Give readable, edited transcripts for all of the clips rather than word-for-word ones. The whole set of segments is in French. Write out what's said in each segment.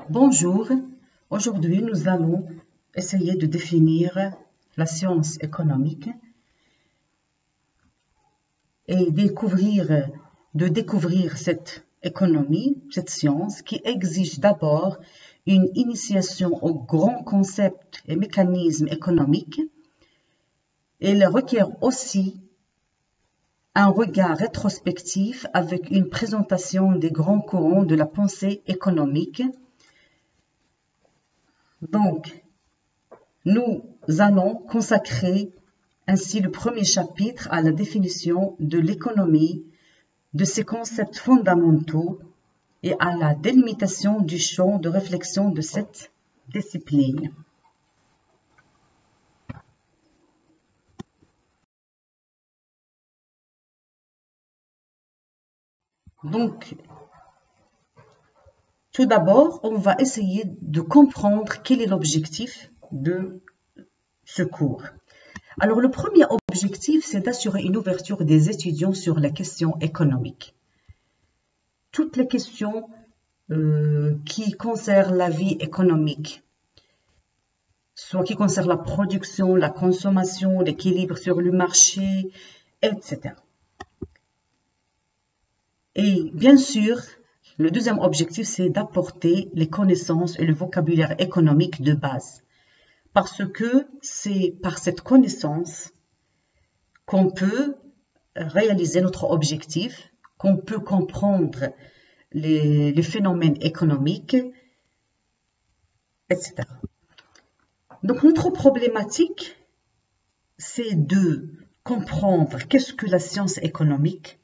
Bonjour, aujourd'hui nous allons essayer de définir la science économique et de découvrir cette économie, cette science qui exige d'abord une initiation aux grands concepts et mécanismes économiques. Elle requiert aussi un regard rétrospectif avec une présentation des grands courants de la pensée économique. Donc, nous allons consacrer ainsi le premier chapitre à la définition de l'économie, de ses concepts fondamentaux et à la délimitation du champ de réflexion de cette discipline. Donc, tout d'abord, on va essayer de comprendre quel est l'objectif de ce cours. Alors, le premier objectif, c'est d'assurer une ouverture des étudiants sur les questions économiques. Toutes les questions qui concernent la vie économique, soit qui concernent la production, la consommation, l'équilibre sur le marché, etc. Et bien sûr, le deuxième objectif, c'est d'apporter les connaissances et le vocabulaire économique de base. Parce que c'est par cette connaissance qu'on peut réaliser notre objectif, qu'on peut comprendre les phénomènes économiques, etc. Donc, notre problématique, c'est de comprendre qu'est-ce que la science économique,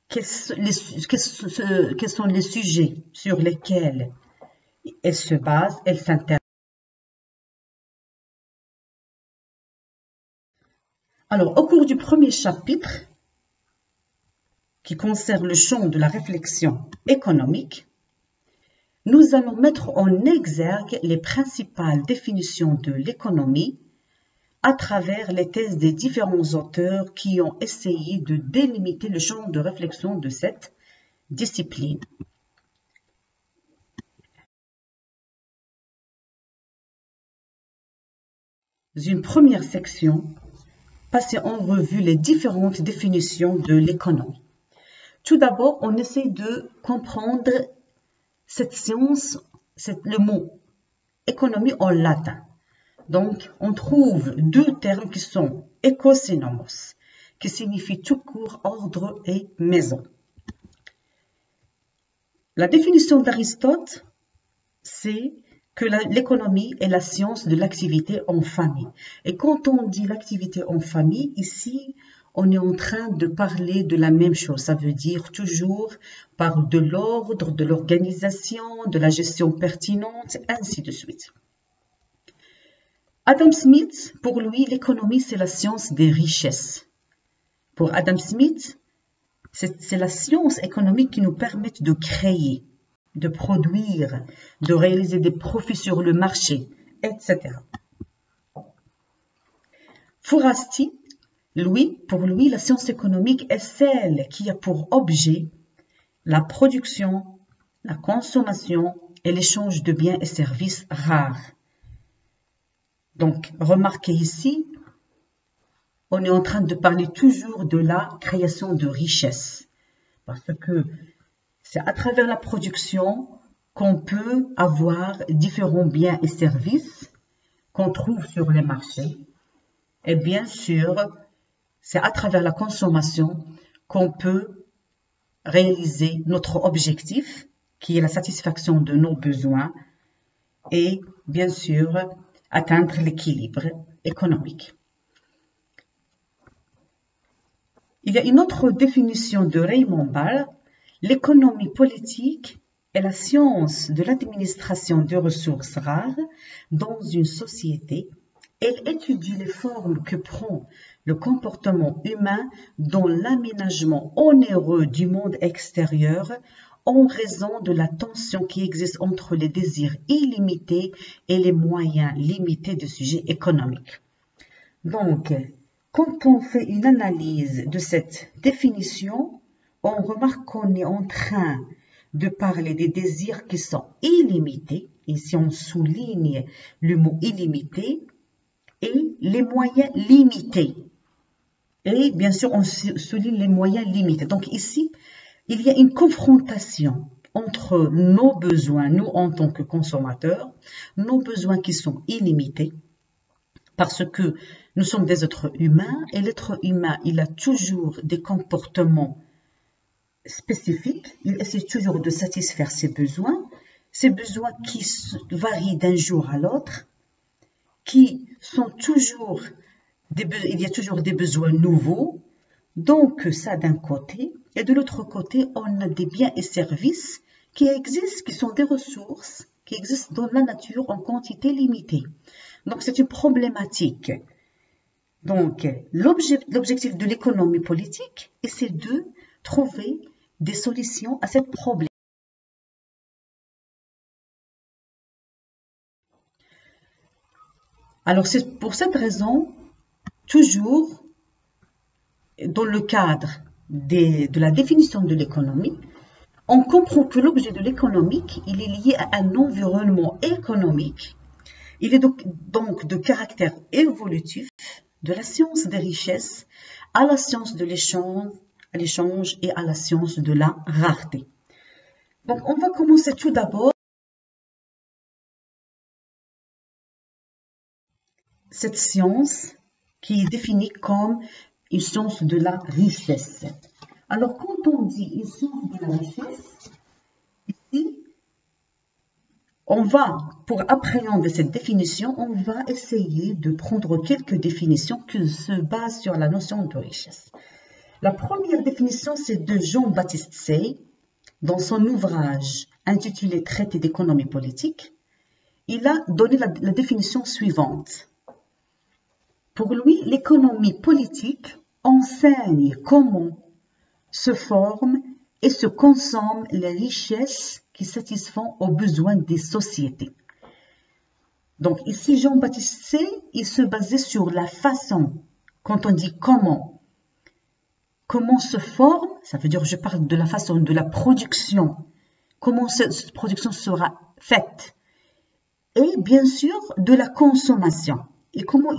quels sont les sujets sur lesquels elle se base, elle s'intéresse. Alors, au cours du premier chapitre, qui concerne le champ de la réflexion économique, nous allons mettre en exergue les principales définitions de l'économie à travers les thèses des différents auteurs qui ont essayé de délimiter le champ de réflexion de cette discipline. Dans une première section, passer en revue les différentes définitions de l'économie. Tout d'abord, on essaie de comprendre cette science, le mot économie en latin. Donc, on trouve deux termes qui sont économos, qui signifie tout court ordre et maison. La définition d'Aristote, c'est que l'économie est la science de l'activité en famille. Et quand on dit l'activité en famille, ici, on est en train de parler de la même chose. Ça veut dire toujours par de l'ordre, de l'organisation, de la gestion pertinente, ainsi de suite. Adam Smith, pour lui, l'économie, c'est la science des richesses. Pour Adam Smith, c'est la science économique qui nous permet de créer, de produire, de réaliser des profits sur le marché, etc. Fourasti, pour lui, la science économique est celle qui a pour objet la production, la consommation et l'échange de biens et services rares. Donc, remarquez ici, on est en train de parler toujours de la création de richesses. Parce que c'est à travers la production qu'on peut avoir différents biens et services qu'on trouve sur les marchés. Et bien sûr, c'est à travers la consommation qu'on peut réaliser notre objectif, qui est la satisfaction de nos besoins, et bien sûr, atteindre l'équilibre économique. Il y a une autre définition de Raymond Barre. L'économie politique est la science de l'administration de ressources rares dans une société. Elle étudie les formes que prend le comportement humain dans l'aménagement onéreux du monde extérieur en raison de la tension qui existe entre les désirs illimités et les moyens limités de sujets économiques. Donc, quand on fait une analyse de cette définition, on remarque qu'on est en train de parler des désirs qui sont illimités, ici on souligne le mot illimité, et les moyens limités. Et bien sûr, on souligne les moyens limités. Donc ici, il y a une confrontation entre nos besoins, nous en tant que consommateurs, nos besoins qui sont illimités, parce que nous sommes des êtres humains, et l'être humain, il a toujours des comportements spécifiques, il essaie toujours de satisfaire ses besoins qui varient d'un jour à l'autre, qui sont toujours, il y a toujours des besoins nouveaux, donc ça d'un côté, et de l'autre côté, on a des biens et services qui existent, qui sont des ressources, qui existent dans la nature en quantité limitée. Donc c'est une problématique. Donc l'objectif de l'économie politique, c'est de trouver des solutions à cette problématique. Alors c'est pour cette raison, toujours dans le cadre de la définition de l'économie, on comprend que l'objet de l'économique, il est lié à un environnement économique. Il est donc de caractère évolutif de la science des richesses à la science de l'échange et à la science de la rareté. Donc on va commencer tout d'abord cette science qui est définie comme une science de la richesse. Alors, quand on dit une science de la richesse, ici, pour appréhender cette définition, on va essayer de prendre quelques définitions qui se basent sur la notion de richesse. La première définition, c'est de Jean-Baptiste Say, dans son ouvrage intitulé Traité d'économie politique. Il a donné la définition suivante. Pour lui, l'économie politique enseigne comment se forment et se consomment les richesses qui satisfont aux besoins des sociétés. Donc ici, Jean-Baptiste Say, il se basait sur la façon, quand on dit comment se forme, ça veut dire je parle de la façon de la production, comment cette production sera faite, et bien sûr de la consommation, et comment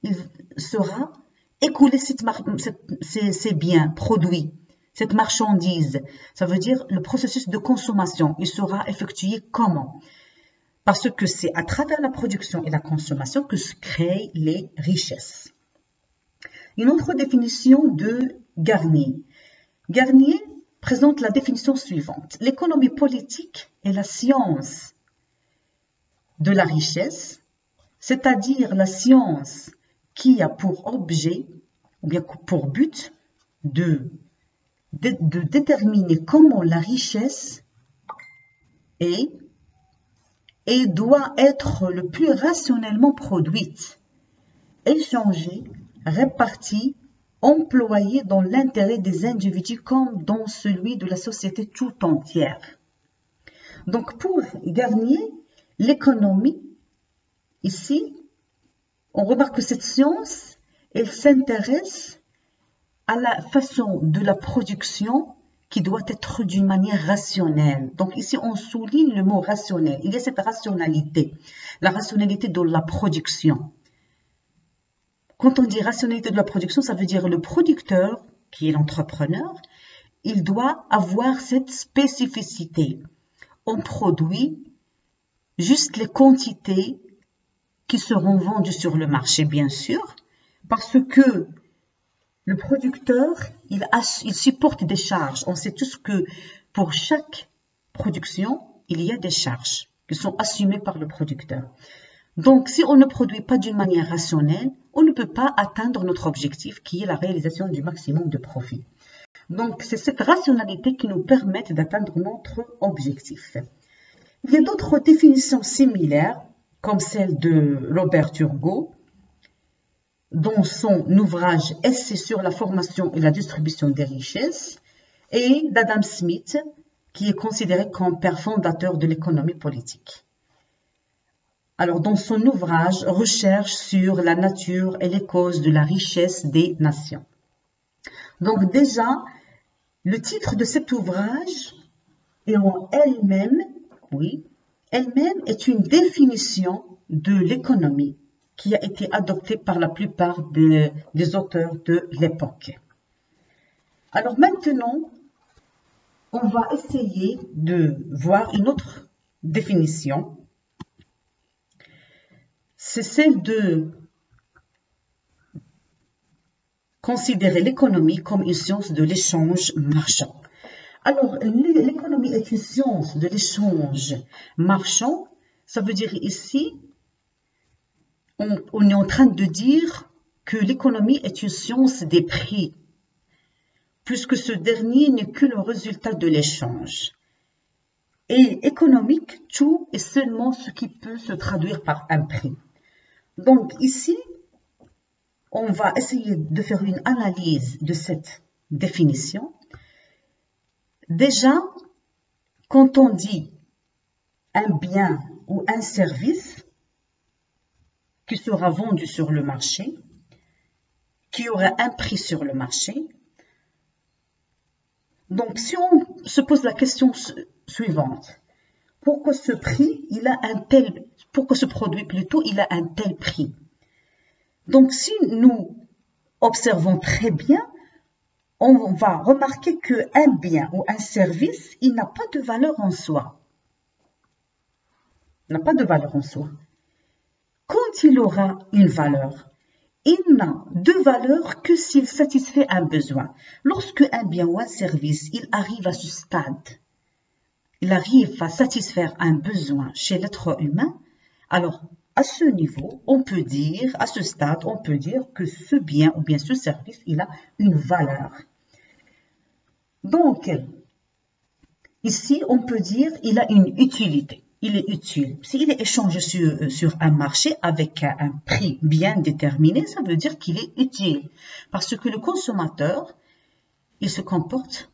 il sera écouler ces biens produits, cette marchandise. Ça veut dire le processus de consommation. Il sera effectué comment? Parce que c'est à travers la production et la consommation que se créent les richesses. Une autre définition de Garnier. Garnier présente la définition suivante. L'économie politique est la science de la richesse, c'est-à-dire la science qui a pour objet, ou bien pour but, de déterminer comment la richesse est et doit être le plus rationnellement produite, échangée, répartie, employée dans l'intérêt des individus comme dans celui de la société tout entière. Donc pour Garnier, l'économie, ici, on remarque que cette science, elle s'intéresse à la façon de la production qui doit être d'une manière rationnelle. Donc ici, on souligne le mot rationnel. Il y a cette rationalité, la rationalité de la production. Quand on dit rationalité de la production, ça veut dire le producteur, qui est l'entrepreneur, il doit avoir cette spécificité. On produit juste les quantités qui seront vendues sur le marché, bien sûr, parce que le producteur, il supporte des charges. On sait tous que pour chaque production, il y a des charges qui sont assumées par le producteur. Donc, si on ne produit pas d'une manière rationnelle, on ne peut pas atteindre notre objectif qui est la réalisation du maximum de profit. Donc, c'est cette rationalité qui nous permet d'atteindre notre objectif. Il y a d'autres définitions similaires, comme celle de Robert Turgot, dans son ouvrage « Essai sur la formation et la distribution des richesses » et d'Adam Smith, qui est considéré comme père fondateur de l'économie politique. Alors, dans son ouvrage « Recherche sur la nature et les causes de la richesse des nations ». Donc déjà, le titre de cet ouvrage et en elle-même, oui, elle-même est une définition de l'économie qui a été adoptée par la plupart des auteurs de l'époque. Alors maintenant, on va essayer de voir une autre définition. C'est celle de considérer l'économie comme une science de l'échange marchand. Alors, l'économie est une science de l'échange marchand. Ça veut dire ici, on est en train de dire que l'économie est une science des prix, puisque ce dernier n'est que le résultat de l'échange. Et économique, tout est seulement ce qui peut se traduire par un prix. Donc ici, on va essayer de faire une analyse de cette définition. Déjà, quand on dit un bien ou un service qui sera vendu sur le marché, qui aura un prix sur le marché, donc si on se pose la question suivante, pourquoi ce prix, pourquoi ce produit plutôt, il a un tel prix? Donc si nous observons très bien, on va remarquer qu'un bien ou un service, il n'a pas de valeur en soi. Il n'a pas de valeur en soi. Quand il aura une valeur, il n'a de valeur que s'il satisfait un besoin. Lorsque un bien ou un service, il arrive à ce stade, il arrive à satisfaire un besoin chez l'être humain, alors à ce niveau, on peut dire, à ce stade, on peut dire que ce bien ou bien ce service, il a une valeur. Donc, ici, on peut dire qu'il a une utilité. Il est utile. S'il est échangé sur un marché avec un prix bien déterminé, ça veut dire qu'il est utile. Parce que le consommateur, il se comporte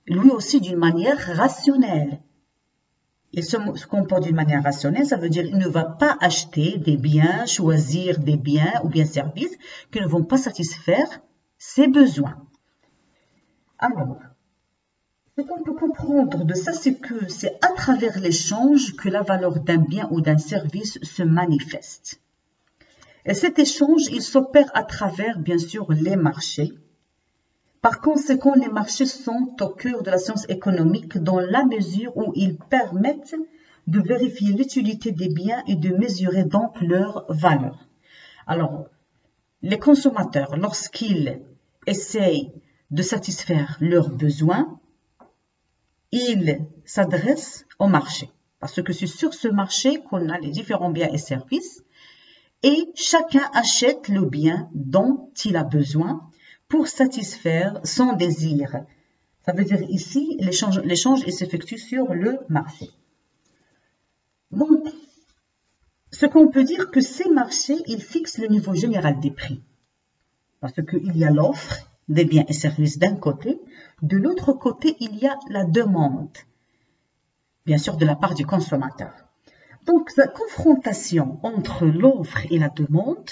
lui aussi d'une manière rationnelle. Il se comporte d'une manière rationnelle, ça veut dire qu'il ne va pas acheter des biens, choisir des biens ou bien services qui ne vont pas satisfaire ses besoins. Alors, ce qu'on peut comprendre de ça, c'est que c'est à travers l'échange que la valeur d'un bien ou d'un service se manifeste. Et cet échange, il s'opère à travers, bien sûr, les marchés. Par conséquent, les marchés sont au cœur de la science économique dans la mesure où ils permettent de vérifier l'utilité des biens et de mesurer donc leur valeur. Alors, les consommateurs, lorsqu'ils essayent de satisfaire leurs besoins, ils s'adressent au marché. Parce que c'est sur ce marché qu'on a les différents biens et services et chacun achète le bien dont il a besoin pour satisfaire son désir. Ça veut dire ici, l'échange s'effectue sur le marché. Donc, ce qu'on peut dire que ces marchés, ils fixent le niveau général des prix. Parce qu'il y a l'offre des biens et services d'un côté, de l'autre côté, il y a la demande, bien sûr de la part du consommateur. Donc, la confrontation entre l'offre et la demande,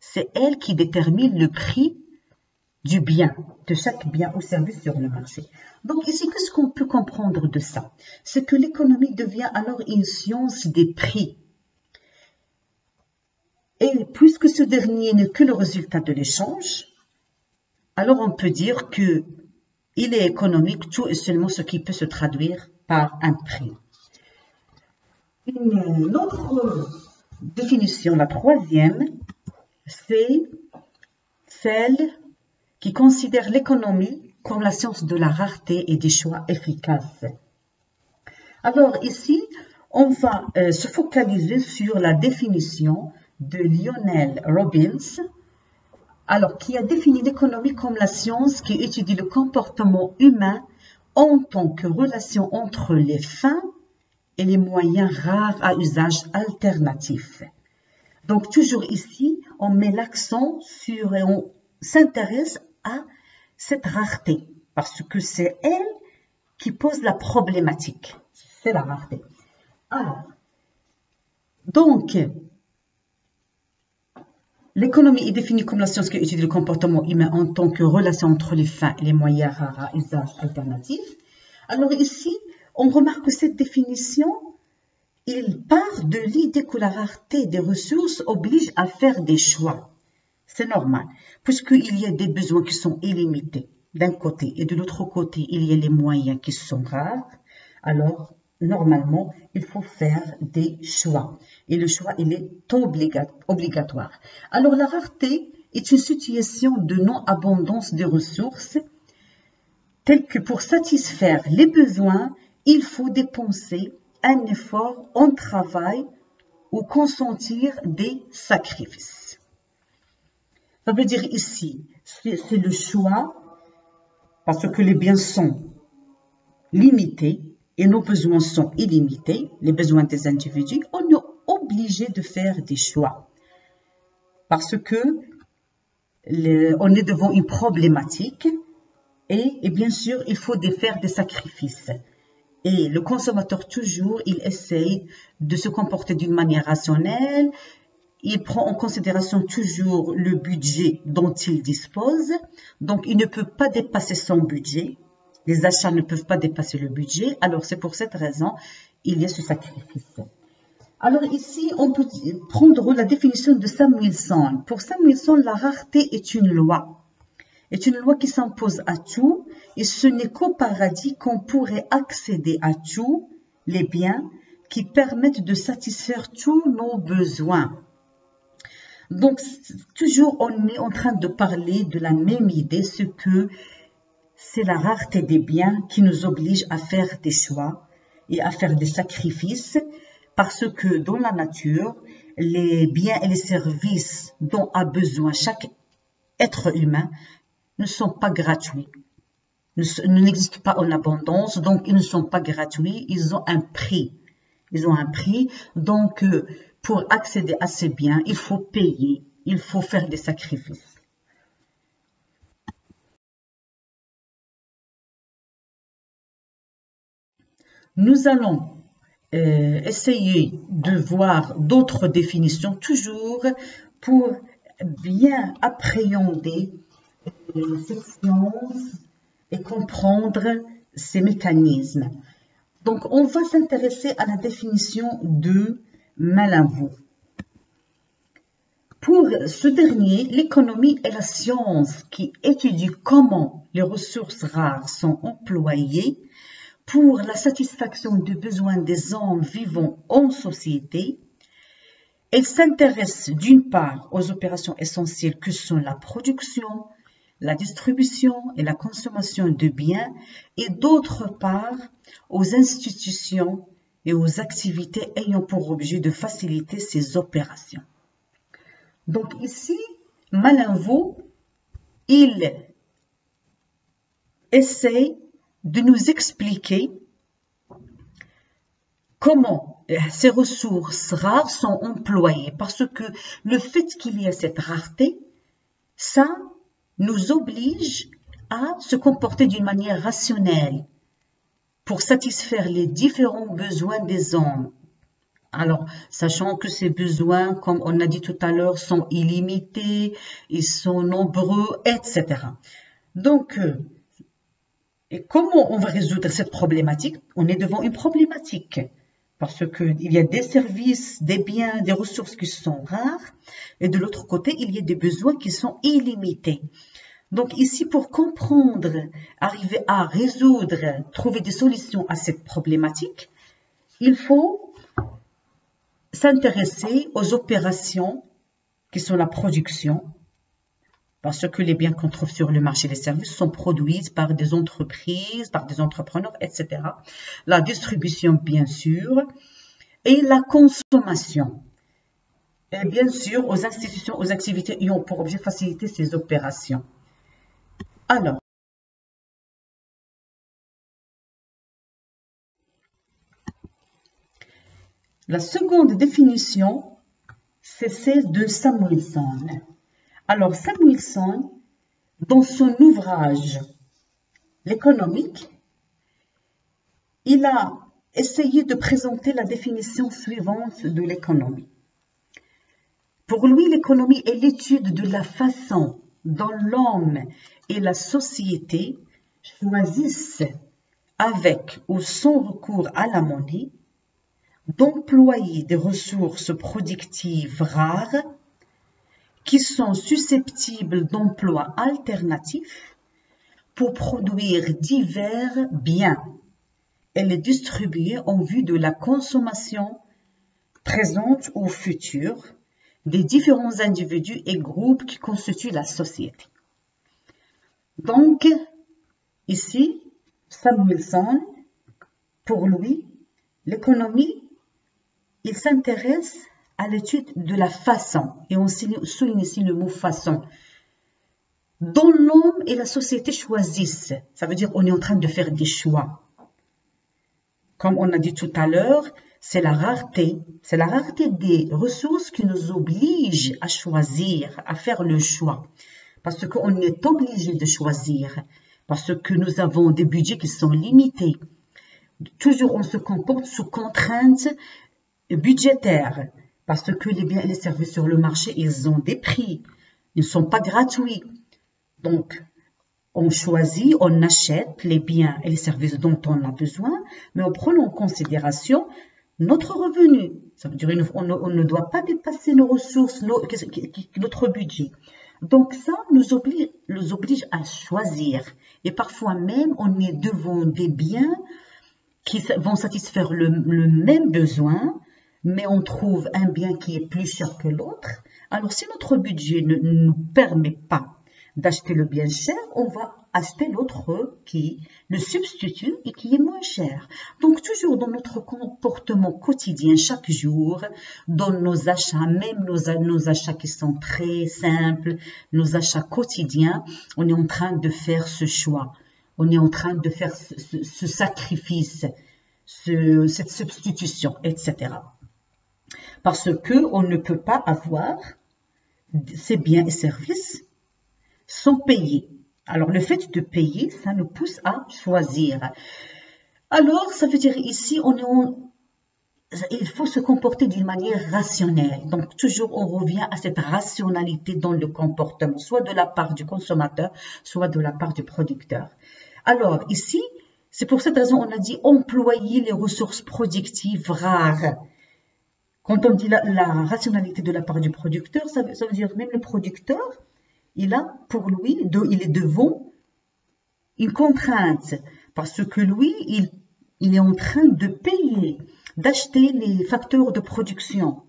c'est elle qui détermine le prix du bien, de chaque bien ou service sur le marché. Donc ici, qu'est-ce qu'on peut comprendre de ça? C'est que l'économie devient alors une science des prix. Et puisque ce dernier n'est que le résultat de l'échange, alors on peut dire que il est économique, tout est seulement ce qui peut se traduire par un prix. Une autre définition, la troisième, c'est celle qui considère l'économie comme la science de la rareté et des choix efficaces. Alors ici, on va se focaliser sur la définition de Lionel Robbins, alors qui a défini l'économie comme la science qui étudie le comportement humain en tant que relation entre les fins et les moyens rares à usage alternatif. Donc toujours ici, on met l'accent sur et on s'intéresse à cette rareté parce que c'est elle qui pose la problématique. C'est la rareté. Alors, donc, l'économie est définie comme la science qui étudie le comportement humain en tant que relation entre les fins et les moyens rares à usage alternatif. Alors ici, on remarque que cette définition, il part de l'idée que la rareté des ressources oblige à faire des choix. C'est normal, puisqu'il y a des besoins qui sont illimités d'un côté et de l'autre côté, il y a les moyens qui sont rares. Alors, normalement, il faut faire des choix. Et le choix, il est obligatoire. Alors, la rareté est une situation de non-abondance des ressources, telle que pour satisfaire les besoins, il faut dépenser un effort, un travail ou consentir des sacrifices. Ça veut dire ici, c'est le choix, parce que les biens sont limités et nos besoins sont illimités, les besoins des individus, on est obligé de faire des choix. Parce que on est devant une problématique et bien sûr, il faut faire des sacrifices. Et le consommateur, toujours, il essaye de se comporter d'une manière rationnelle. Il prend en considération toujours le budget dont il dispose. Donc, il ne peut pas dépasser son budget. Les achats ne peuvent pas dépasser le budget. Alors, c'est pour cette raison il y a ce sacrifice. Alors, ici, on peut prendre la définition de Samuelson. Pour Samuelson, la rareté est une loi. Est une loi qui s'impose à tout. Et ce n'est qu'au paradis qu'on pourrait accéder à tous les biens qui permettent de satisfaire tous nos besoins. Donc, toujours, on est en train de parler de la même idée, ce que c'est la rareté des biens qui nous oblige à faire des choix et à faire des sacrifices, parce que dans la nature, les biens et les services dont a besoin chaque être humain ne sont pas gratuits, n'existent pas en abondance, donc ils ne sont pas gratuits, ils ont un prix. Ils ont un prix, donc pour accéder à ces biens, il faut payer, il faut faire des sacrifices. Nous allons essayer de voir d'autres définitions, toujours pour bien appréhender cette science et comprendre ces mécanismes. Donc, on va s'intéresser à la définition de Malinvaud. Pour ce dernier, l'économie est la science qui étudie comment les ressources rares sont employées pour la satisfaction des besoins des hommes vivant en société. Elle s'intéresse d'une part aux opérations essentielles que sont la production, la distribution et la consommation de biens, et d'autre part aux institutions et aux activités ayant pour objet de faciliter ces opérations. Donc ici, Malinvaud, il essaie de nous expliquer comment ces ressources rares sont employées, parce que le fait qu'il y ait cette rareté, ça nous oblige à se comporter d'une manière rationnelle pour satisfaire les différents besoins des hommes. Alors, sachant que ces besoins, comme on a dit tout à l'heure, sont illimités, ils sont nombreux, etc. Donc, et comment on va résoudre cette problématique? On est devant une problématique parce qu'il y a des services, des biens, des ressources qui sont rares et de l'autre côté, il y a des besoins qui sont illimités. Donc ici, pour comprendre, arriver à résoudre, trouver des solutions à cette problématique, il faut s'intéresser aux opérations qui sont la production, parce que les biens qu'on trouve sur le marché des services sont produits par des entreprises, par des entrepreneurs, etc. La distribution, bien sûr, et la consommation. Et bien sûr, aux institutions, aux activités ayant pour objet de faciliter ces opérations. Alors, la seconde définition, c'est celle de Samuelson. Alors, Samuelson, dans son ouvrage L'économique, il a essayé de présenter la définition suivante de l'économie. Pour lui, l'économie est l'étude de la façon dont l'homme et la société choisissent avec ou sans recours à la monnaie, d'employer des ressources productives rares qui sont susceptibles d'emplois alternatifs pour produire divers biens et les distribuer en vue de la consommation présente ou future des différents individus et groupes qui constituent la société. Donc, ici, Samuelson, pour lui, l'économie, il s'intéresse à l'étude de la façon, et on souligne ici le mot façon, dont l'homme et la société choisissent. Ça veut dire qu'on est en train de faire des choix. Comme on a dit tout à l'heure, c'est la rareté des ressources qui nous oblige à choisir, à faire le choix. Parce qu'on est obligé de choisir, parce que nous avons des budgets qui sont limités. Toujours on se comporte sous contraintes budgétaires, parce que les biens et les services sur le marché, ils ont des prix, ils ne sont pas gratuits. Donc, on choisit, on achète les biens et les services dont on a besoin, mais on prend en considération notre revenu. Ça veut dire qu'on ne doit pas dépasser nos ressources, notre budget. Donc ça nous oblige à choisir. Et parfois même, on est devant des biens qui vont satisfaire le même besoin, mais on trouve un bien qui est plus cher que l'autre. Alors si notre budget ne nous permet pas d'acheter le bien cher, on va acheter l'autre qui le substitue et qui est moins cher. Donc toujours dans notre comportement quotidien, chaque jour, dans nos achats, même nos achats qui sont très simples, nos achats quotidiens, on est en train de faire ce choix. On est en train de faire ce sacrifice, cette substitution, etc. Parce que on ne peut pas avoir ces biens et services sans payer. Alors, le fait de payer, ça nous pousse à choisir. Alors, ça veut dire ici, il faut se comporter d'une manière rationnelle. Donc, toujours, on revient à cette rationalité dans le comportement, soit de la part du consommateur, soit de la part du producteur. Alors, ici, c'est pour cette raison on a dit employer les ressources productives rares. Quand on dit la rationalité de la part du producteur, ça veut dire même le producteur, il a pour lui, il est devant une contrainte parce que lui, il est en train de payer, d'acheter les facteurs de production.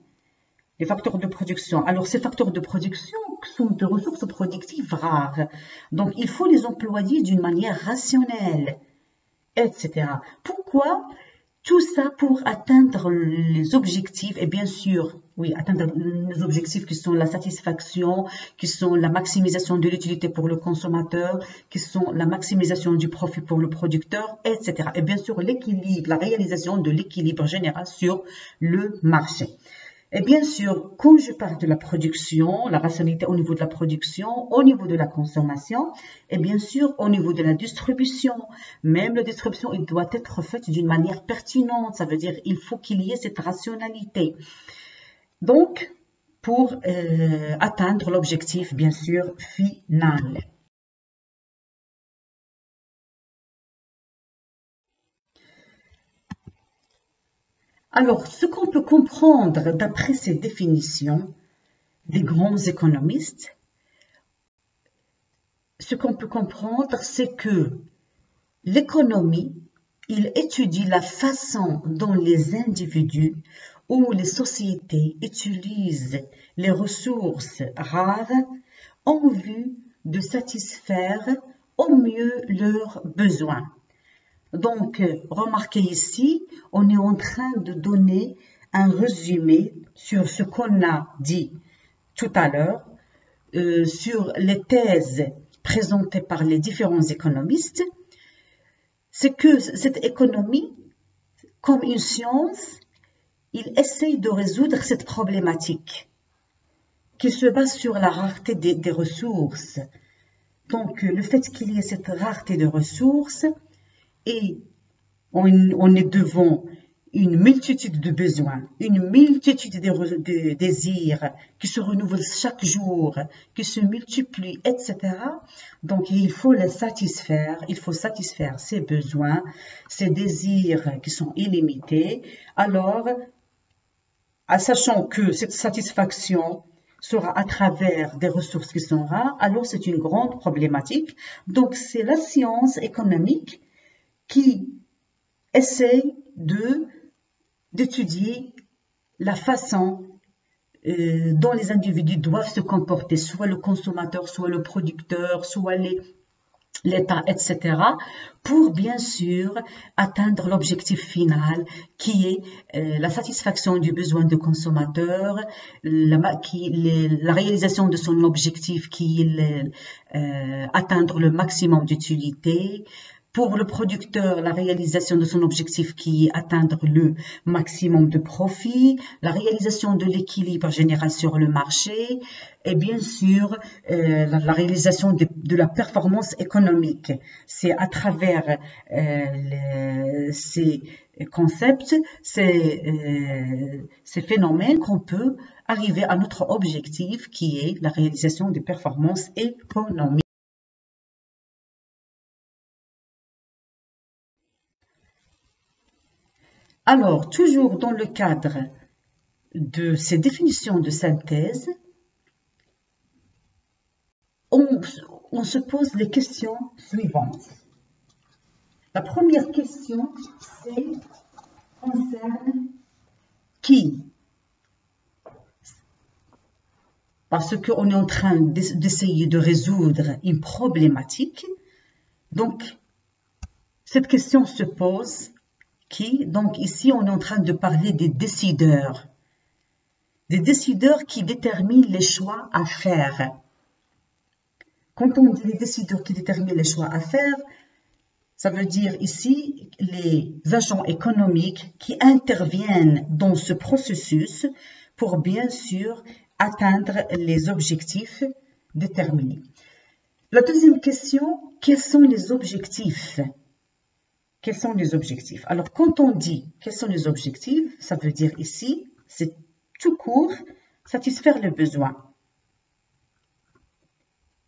Les facteurs de production. Alors, ces facteurs de production sont de ressources productives rares. Donc, il faut les employer d'une manière rationnelle, etc. Pourquoi? Tout ça pour atteindre les objectifs et bien sûr, oui, atteindre les objectifs qui sont la satisfaction, qui sont la maximisation de l'utilité pour le consommateur, qui sont la maximisation du profit pour le producteur, etc. Et bien sûr, l'équilibre, la réalisation de l'équilibre général sur le marché. Et bien sûr, quand je parle de la production, la rationalité au niveau de la production, au niveau de la consommation, et bien sûr au niveau de la distribution, même la distribution, il doit être faite d'une manière pertinente. Ça veut dire il faut qu'il y ait cette rationalité. Donc, pour atteindre l'objectif, bien sûr, final. Alors, ce qu'on peut comprendre d'après ces définitions des grands économistes, ce qu'on peut comprendre, c'est que l'économie, il étudie la façon dont les individus ou les sociétés utilisent les ressources rares en vue de satisfaire au mieux leurs besoins. Donc, remarquez ici, on est en train de donner un résumé sur ce qu'on a dit tout à l'heure, sur les thèses présentées par les différents économistes. C'est que cette économie, comme une science, il essaye de résoudre cette problématique qui se base sur la rareté des ressources. Donc, le fait qu'il y ait cette rareté de ressources, et on est devant une multitude de besoins, une multitude de désirs qui se renouvellent chaque jour, qui se multiplient, etc. Donc, il faut les satisfaire, il faut satisfaire ces besoins, ces désirs qui sont illimités. Alors, en sachant que cette satisfaction sera à travers des ressources qui sont rares, alors c'est une grande problématique. Donc, c'est la science économique qui essaye d'étudier la façon dont les individus doivent se comporter, soit le consommateur, soit le producteur, soit l'État, etc., pour bien sûr atteindre l'objectif final qui est la satisfaction du besoin du consommateur, la réalisation de son objectif qui est atteindre le maximum d'utilité. Pour le producteur, la réalisation de son objectif qui est atteindre le maximum de profit, la réalisation de l'équilibre général sur le marché et bien sûr la réalisation de la performance économique. C'est à travers ces concepts, ces phénomènes qu'on peut arriver à notre objectif qui est la réalisation des performances économiques. Alors, toujours dans le cadre de ces définitions de synthèse, on se pose les questions suivantes. La première question concerne qui? Parce qu'on est en train d'essayer de résoudre une problématique. Donc, cette question se pose qui? Donc ici, on est en train de parler des décideurs qui déterminent les choix à faire. Quand on dit les décideurs qui déterminent les choix à faire, ça veut dire ici les agents économiques qui interviennent dans ce processus pour bien sûr atteindre les objectifs déterminés. La deuxième question, quels sont les objectifs? Quels sont les objectifs? Alors, quand on dit quels sont les objectifs, ça veut dire ici, c'est tout court, satisfaire les besoins.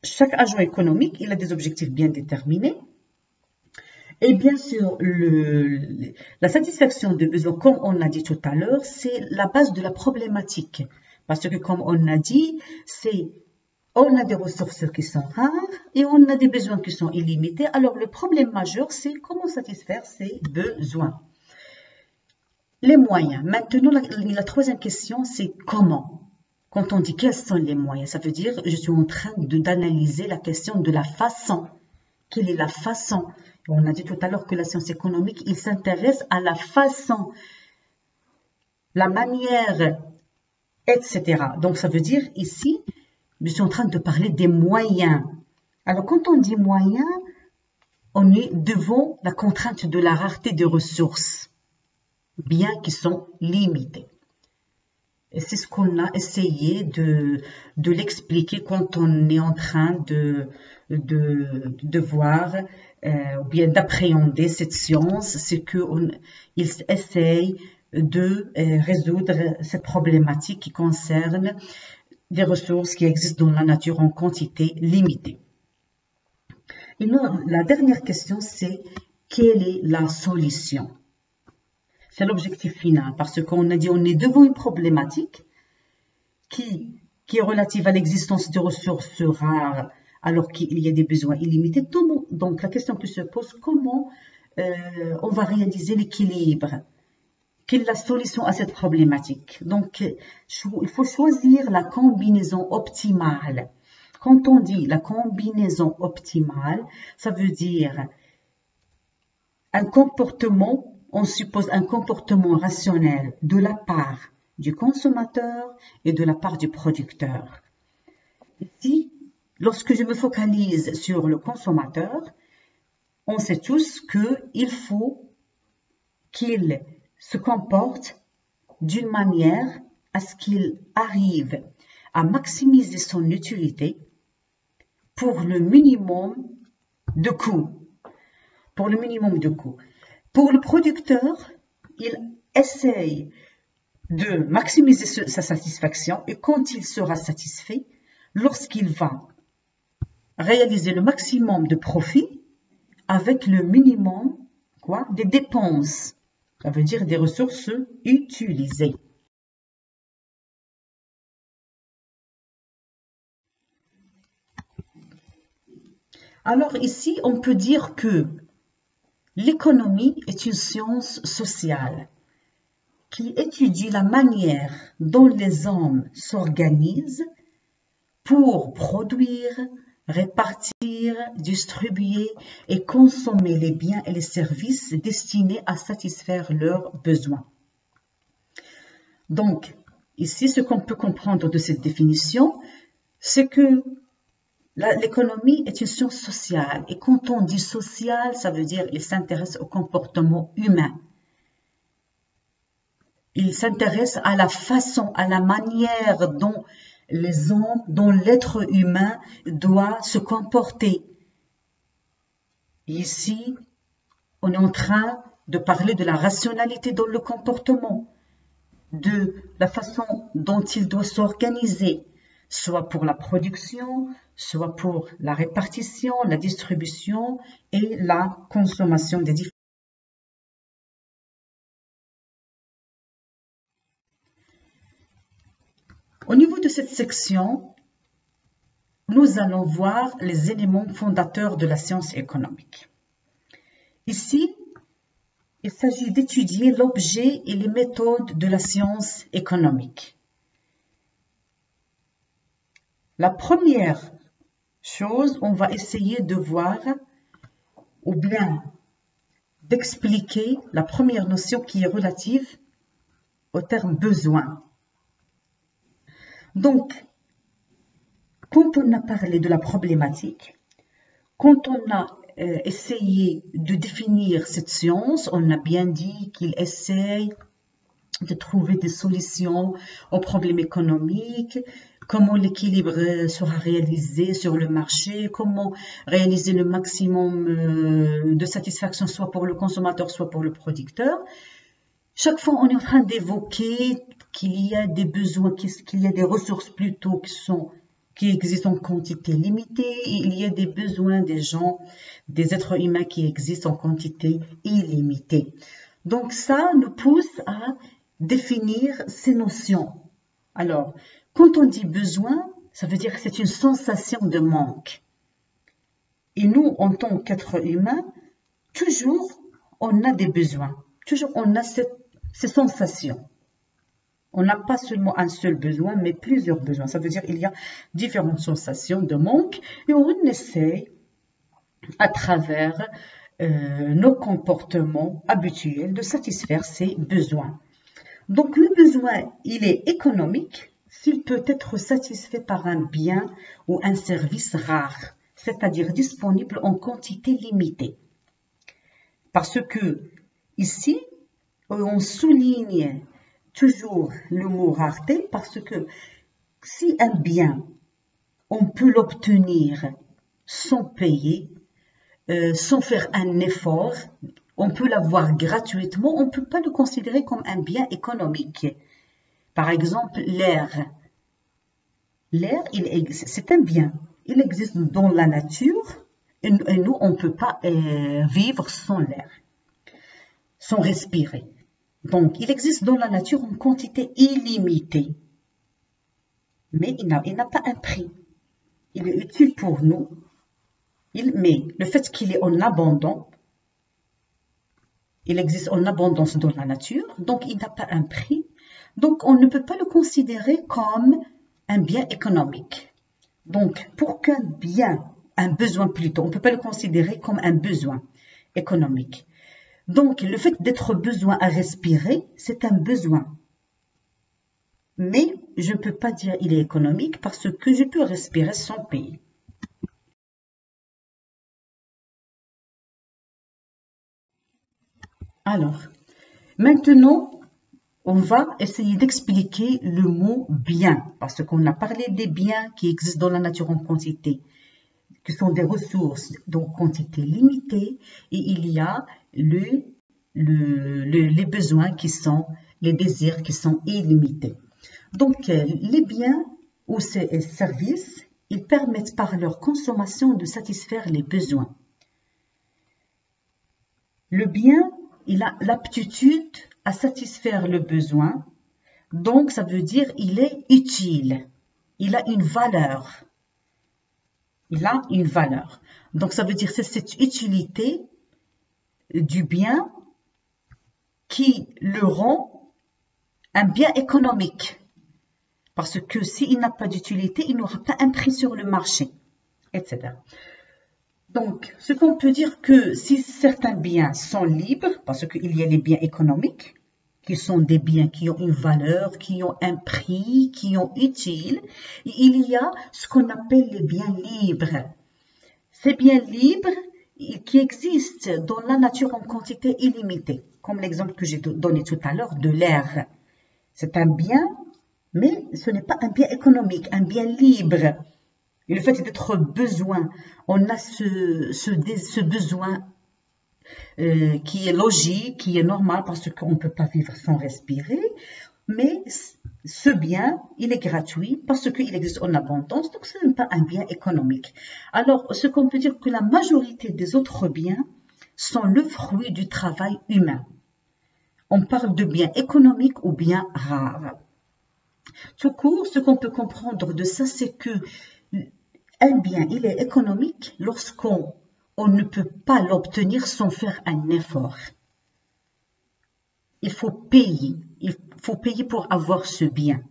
Chaque agent économique, il a des objectifs bien déterminés. Et bien sûr, la satisfaction des besoins, comme on a dit tout à l'heure, c'est la base de la problématique. Parce que, comme on a dit, on a des ressources qui sont rares et on a des besoins qui sont illimités. Alors, le problème majeur, c'est comment satisfaire ces besoins. Les moyens. Maintenant, la troisième question, c'est comment. Quand on dit quels sont les moyens, ça veut dire je suis en train d'analyser la question de la façon. Quelle est la façon? On a dit tout à l'heure que la science économique, il s'intéresse à la façon, la manière, etc. Donc, ça veut dire ici, je suis en train de parler des moyens. Alors, quand on dit moyens, on est devant la contrainte de la rareté des ressources, bien qu'ils sont limités. Et c'est ce qu'on a essayé de l'expliquer quand on est en train de voir ou bien d'appréhender cette science, c'est qu'ils essayent de résoudre cette problématique qui concerne des ressources qui existent dans la nature en quantité limitée. Et non, la dernière question, c'est quelle est la solution? C'est l'objectif final, parce qu'on a dit on est devant une problématique qui est relative à l'existence de ressources rares alors qu'il y a des besoins illimités. Donc la question qui se pose, comment on va réaliser l'équilibre? Quelle est la solution à cette problématique? Donc, il faut choisir la combinaison optimale. Quand on dit la combinaison optimale, ça veut dire un comportement, on suppose un comportement rationnel de la part du consommateur et de la part du producteur. Ici, lorsque je me focalise sur le consommateur, on sait tous qu'il faut qu'il se comporte d'une manière à ce qu'il arrive à maximiser son utilité pour le minimum de coûts. Pour le minimum de coûts. Pour le producteur, il essaye de maximiser sa satisfaction et quand il sera satisfait, lorsqu'il va réaliser le maximum de profit avec le minimum des dépenses, ça veut dire des ressources utilisées. Alors ici, on peut dire que l'économie est une science sociale qui étudie la manière dont les hommes s'organisent pour produire, répartir, distribuer et consommer les biens et les services destinés à satisfaire leurs besoins. Donc, ici, ce qu'on peut comprendre de cette définition, c'est que l'économie est une science sociale. Et quand on dit social, ça veut dire qu'il s'intéresse au comportement humain. Il s'intéresse à la façon, à la manière dont les hommes, dont l'être humain doit se comporter. Ici, on est en train de parler de la rationalité dans le comportement, de la façon dont il doit s'organiser, soit pour la production, soit pour la répartition, la distribution et la consommation des différents. Au niveau de cette section, nous allons voir les éléments fondateurs de la science économique. Ici, il s'agit d'étudier l'objet et les méthodes de la science économique. La première chose, on va essayer de voir ou bien d'expliquer la première notion qui est relative au terme besoin. Donc, quand on a parlé de la problématique, quand on a essayé de définir cette science, on a bien dit qu'il essaye de trouver des solutions aux problèmes économiques, comment l'équilibre sera réalisé sur le marché, comment réaliser le maximum de satisfaction soit pour le consommateur, soit pour le producteur. Chaque fois, on est en train d'évoquer qu'il y a des besoins, qu'il y a des ressources plutôt qui existent en quantité limitée, et il y a des besoins des gens, des êtres humains qui existent en quantité illimitée. Donc ça nous pousse à définir ces notions. Alors, quand on dit besoin, ça veut dire que c'est une sensation de manque. Et nous, en tant qu'êtres humains, toujours on a des besoins. Toujours on a ces sensations. On n'a pas seulement un seul besoin, mais plusieurs besoins. Ça veut dire qu'il y a différentes sensations de manque et on essaie, à travers nos comportements habituels, de satisfaire ces besoins. Donc, le besoin, il est économique s'il peut être satisfait par un bien ou un service rare, c'est-à-dire disponible en quantité limitée. Parce que ici, on souligne toujours le mot rareté parce que si un bien, on peut l'obtenir sans payer, sans faire un effort, on peut l'avoir gratuitement, on ne peut pas le considérer comme un bien économique. Par exemple, l'air. L'air, c'est un bien. Il existe dans la nature et nous, on ne peut pas vivre sans l'air, sans respirer. Donc, il existe dans la nature en quantité illimitée, mais il n'a pas un prix. Il est utile pour nous, mais le fait qu'il est en abondance, il existe en abondance dans la nature, donc il n'a pas un prix. Donc, on ne peut pas le considérer comme un bien économique. Donc, pour qu'un bien, un besoin plutôt, on ne peut pas le considérer comme un besoin économique. Donc, le fait d'être besoin à respirer, c'est un besoin. Mais je ne peux pas dire qu'il est économique parce que je peux respirer sans payer. Alors, maintenant, on va essayer d'expliquer le mot bien, parce qu'on a parlé des biens qui existent dans la nature en quantité, qui sont des ressources en quantité limitée, et il y a les besoins les désirs qui sont illimités. Donc, les biens ou ces services, ils permettent par leur consommation de satisfaire les besoins. Le bien, il a l'aptitude à satisfaire le besoin, donc ça veut dire il est utile, il a une valeur. Il a une valeur. Donc ça veut dire c'est cette utilité du bien qui le rend un bien économique. Parce que s'il n'a pas d'utilité, il n'aura pas un prix sur le marché, etc. Donc, ce qu'on peut dire que si certains biens sont libres, parce qu'il y a les biens économiques, qui sont des biens qui ont une valeur, qui ont un prix, qui sont utiles, et il y a ce qu'on appelle les biens libres. Ces biens libres qui existent dans la nature en quantité illimitée, comme l'exemple que j'ai donné tout à l'heure de l'air. C'est un bien, mais ce n'est pas un bien économique, un bien libre. Et le fait d'être besoin, on a ce besoin qui est logique, qui est normal parce qu'on ne peut pas vivre sans respirer, mais ce bien, il est gratuit parce qu'il existe en abondance, donc ce n'est pas un bien économique. Alors, ce qu'on peut dire que la majorité des autres biens sont le fruit du travail humain. On parle de biens économiques ou biens rares. Tout court, ce qu'on peut comprendre de ça, c'est que un bien, il est économique lorsqu'on ne peut pas l'obtenir sans faire un effort. Il faut payer pour avoir ce bien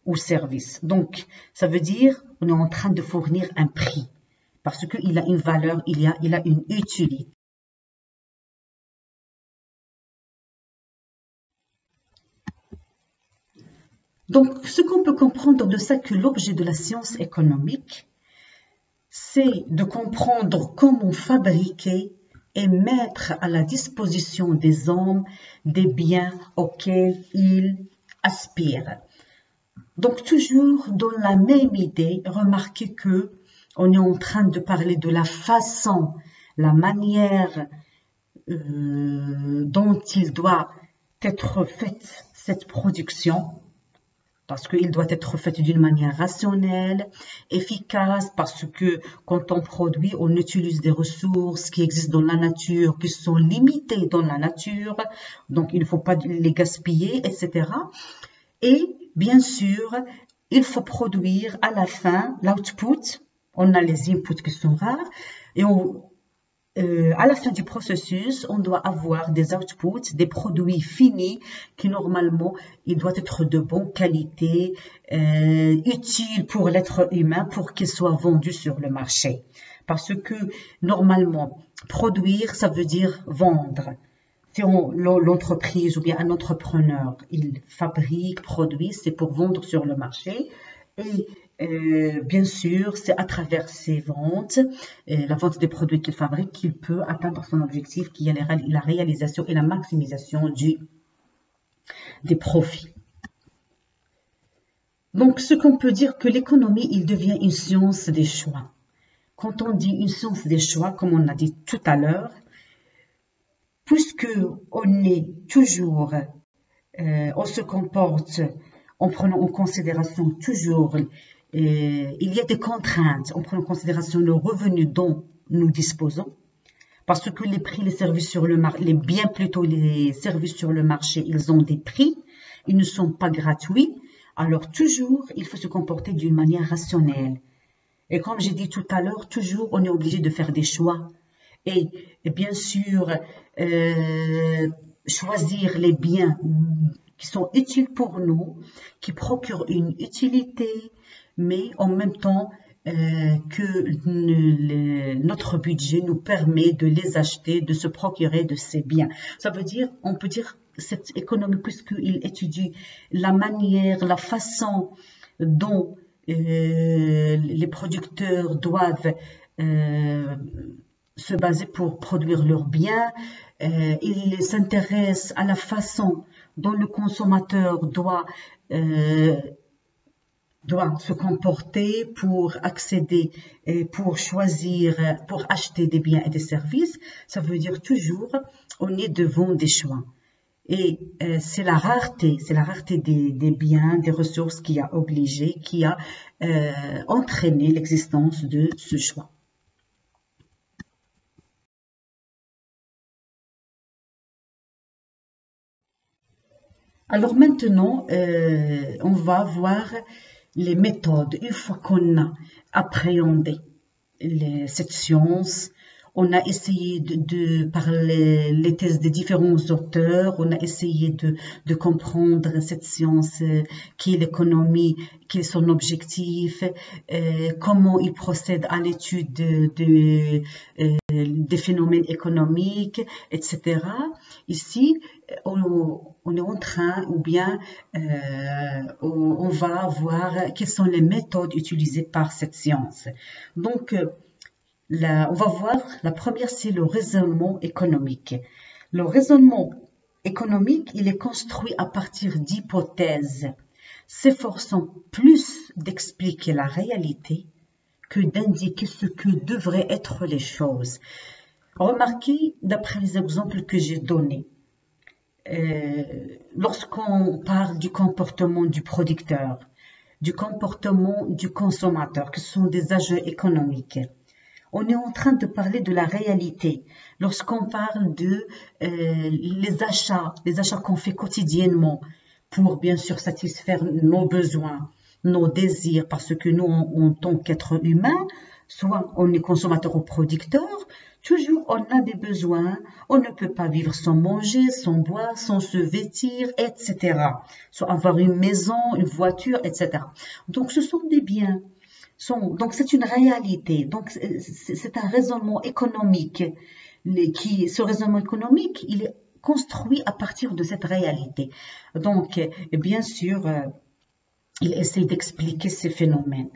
ou service. Donc, ça veut dire qu'on est en train de fournir un prix parce qu'il a une valeur, il a une utilité. Donc, ce qu'on peut comprendre de ça, que l'objet de la science économique, c'est de comprendre comment fabriquer et mettre à la disposition des hommes des biens auxquels ils aspirent. Donc, toujours dans la même idée, remarquez que on est en train de parler de la façon, la manière dont il doit être faite cette production, parce qu'il doit être fait d'une manière rationnelle, efficace, parce que quand on produit, on utilise des ressources qui existent dans la nature, qui sont limitées dans la nature, donc il ne faut pas les gaspiller, etc. Et bien sûr, il faut produire à la fin l'output, on a les inputs qui sont rares, et à la fin du processus, on doit avoir des outputs, des produits finis qui normalement, ils doivent être de bonne qualité, utiles pour l'être humain pour qu'ils soient vendus sur le marché. Parce que normalement, produire, ça veut dire vendre. Si l'entreprise ou bien un entrepreneur, il fabrique, produit, c'est pour vendre sur le marché. Et bien sûr, c'est à travers ces ventes, la vente des produits qu'il fabrique, qu'il peut atteindre son objectif, qui est la réalisation et la maximisation des profits. Donc, ce qu'on peut dire que l'économie, il devient une science des choix. Quand on dit une science des choix, comme on a dit tout à l'heure, puisque on est toujours, on se comporte en prenant en considération toujours, il y a des contraintes, en prenant en considération le revenu dont nous disposons, parce que les prix, les services sur le marché, les services sur le marché, ils ont des prix, ils ne sont pas gratuits, alors toujours, il faut se comporter d'une manière rationnelle. Et comme j'ai dit tout à l'heure, toujours, on est obligé de faire des choix. Et bien sûr, choisir les biens qui sont utiles pour nous, qui procurent une utilité, mais en même temps que notre budget nous permet de les acheter, de se procurer de ces biens. Ça veut dire, on peut dire, cette économie, puisqu'il étudie la manière, la façon dont les producteurs doivent se baser pour produire leurs biens, il s'intéresse à la façon dont le consommateur doit doit se comporter pour accéder et pour choisir, pour acheter des biens et des services, ça veut dire toujours on est devant des choix. Et c'est la rareté des biens, des ressources qui a obligé, qui a entraîné l'existence de ce choix. Alors maintenant, on va voir les méthodes. Une fois qu'on a appréhendé cette science, on a essayé par les thèses des différents auteurs, on a essayé de comprendre cette science, qui est l'économie, qui est son objectif, comment il procède à l'étude des phénomènes économiques, etc. Ici, on est en train, ou bien on va voir quelles sont les méthodes utilisées par cette science. Donc, on va voir, la première, c'est le raisonnement économique. Le raisonnement économique, il est construit à partir d'hypothèses, s'efforçant plus d'expliquer la réalité que d'indiquer ce que devraient être les choses. Remarquez, d'après les exemples que j'ai donnés, lorsqu'on parle du comportement du producteur, du comportement du consommateur, qui sont des agents économiques, on est en train de parler de la réalité. Lorsqu'on parle de les achats qu'on fait quotidiennement pour bien sûr satisfaire nos besoins, nos désirs, parce que nous, en tant qu'êtres humains, soit on est consommateur ou producteur, toujours on a des besoins, on ne peut pas vivre sans manger, sans boire, sans se vêtir, etc. Soit avoir une maison, une voiture, etc. Donc ce sont des biens. Donc c'est une réalité, donc c'est un raisonnement économique. Ce raisonnement économique, il est construit à partir de cette réalité. Donc bien sûr, il essaie d'expliquer ces phénomènes.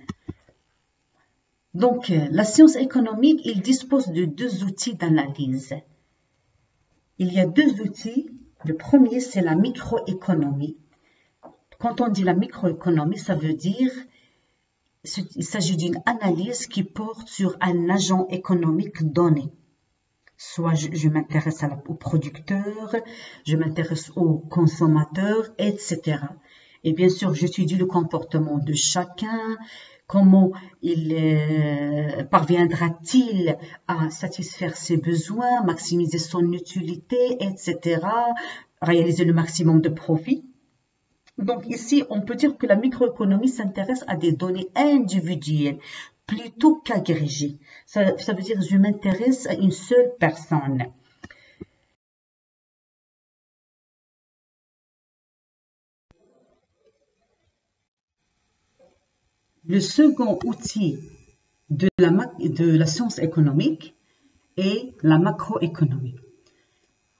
Donc la science économique, il dispose de deux outils d'analyse. Il y a deux outils. Le premier, c'est la microéconomie. Quand on dit la microéconomie, ça veut dire il s'agit d'une analyse qui porte sur un agent économique donné. Soit je m'intéresse au producteur, je m'intéresse au consommateur, etc. Et bien sûr, j'étudie le comportement de chacun, comment il parviendra-t-il à satisfaire ses besoins, maximiser son utilité, etc., réaliser le maximum de profit. Donc ici, on peut dire que la microéconomie s'intéresse à des données individuelles plutôt qu'agrégées. Ça veut dire que je m'intéresse à une seule personne. Le second outil de la science économique est la macroéconomie.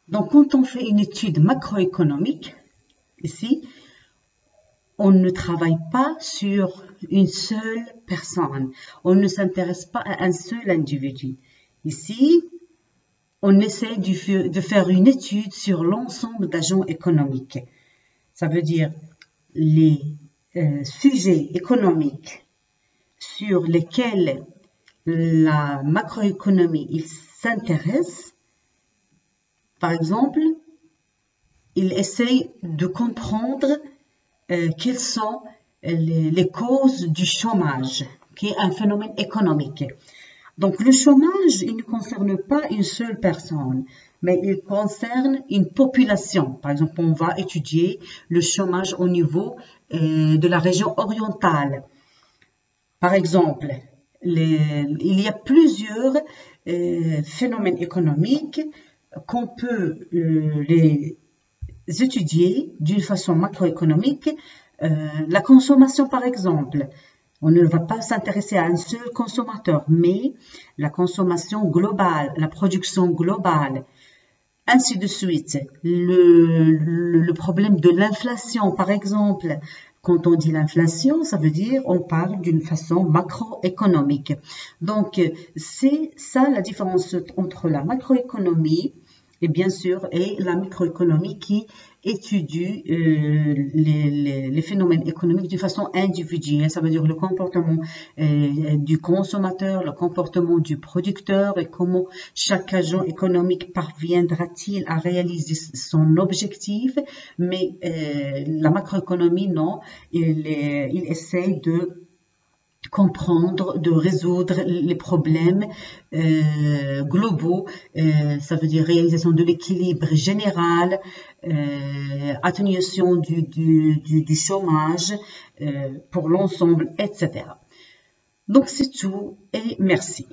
Donc quand on fait une étude macroéconomique, ici, on ne travaille pas sur une seule personne. On ne s'intéresse pas à un seul individu. Ici, on essaie de faire une étude sur l'ensemble d'agents économiques. Ça veut dire les sujets économiques sur lesquels la macroéconomie s'intéresse. Par exemple, il essaie de comprendre quelles sont les causes du chômage, qui est un phénomène économique. Donc le chômage, il ne concerne pas une seule personne, mais il concerne une population. Par exemple, on va étudier le chômage au niveau de la région orientale. Par exemple, il y a plusieurs phénomènes économiques qu'on peut les étudier d'une façon macroéconomique. La consommation, par exemple, on ne va pas s'intéresser à un seul consommateur, mais la consommation globale, la production globale, ainsi de suite. Le problème de l'inflation, par exemple, quand on dit l'inflation, ça veut dire on parle d'une façon macroéconomique. Donc, c'est ça la différence entre la macroéconomie et bien sûr, et la microéconomie qui étudie les phénomènes économiques d'une façon individuelle, ça veut dire le comportement du consommateur, le comportement du producteur et comment chaque agent économique parviendra-t-il à réaliser son objectif, mais la macroéconomie, non, il essaye de comprendre, de résoudre les problèmes globaux, ça veut dire réalisation de l'équilibre général, atténuation du chômage pour l'ensemble, etc. Donc c'est tout et merci.